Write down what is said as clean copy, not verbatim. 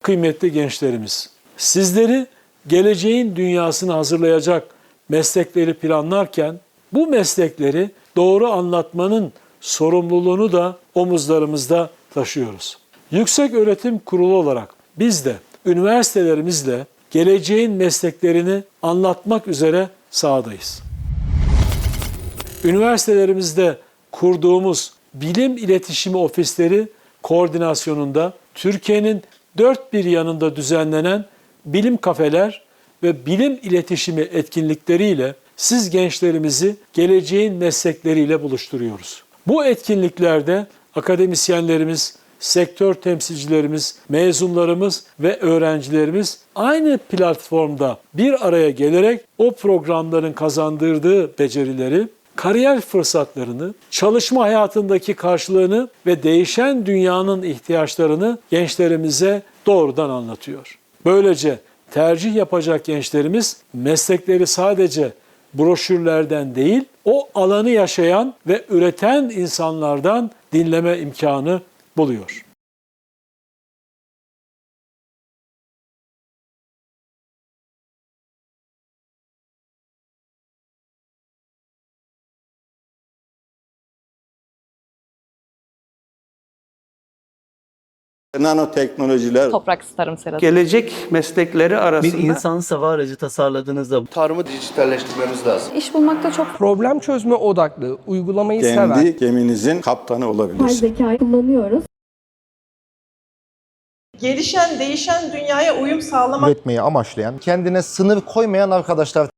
kıymetli gençlerimiz, sizleri geleceğin dünyasını hazırlayacak meslekleri planlarken bu meslekleri doğru anlatmanın sorumluluğunu da omuzlarımızda taşıyoruz. Yükseköğretim Kurulu olarak biz de üniversitelerimizle geleceğin mesleklerini anlatmak üzere sahadayız. Üniversitelerimizde kurduğumuz bilim iletişimi ofisleri koordinasyonunda Türkiye'nin dört bir yanında düzenlenen bilim kafeler ve bilim iletişimi etkinlikleriyle siz gençlerimizi geleceğin meslekleriyle buluşturuyoruz. Bu etkinliklerde akademisyenlerimiz, sektör temsilcilerimiz, mezunlarımız ve öğrencilerimiz aynı platformda bir araya gelerek o programların kazandırdığı becerileri, kariyer fırsatlarını, çalışma hayatındaki karşılığını ve değişen dünyanın ihtiyaçlarını gençlerimize doğrudan anlatıyor. Böylece tercih yapacak gençlerimiz meslekleri sadece broşürlerden değil, o alanı yaşayan ve üreten insanlardan dinleme imkanı buluyor. Nanoteknolojiler, Topraksız tarım serası. Gelecek meslekleri arasında Bir insan hava aracı tasarladığınızda Tarımı dijitalleştirmemiz lazım. İş bulmakta çok Problem çözme odaklı, uygulamayı seven, kendi geminizin kaptanı olabilir. Yapay zekayı kullanıyoruz. Gelişen, değişen dünyaya uyum sağlamak üretmeyi amaçlayan, kendine sınır koymayan arkadaşlar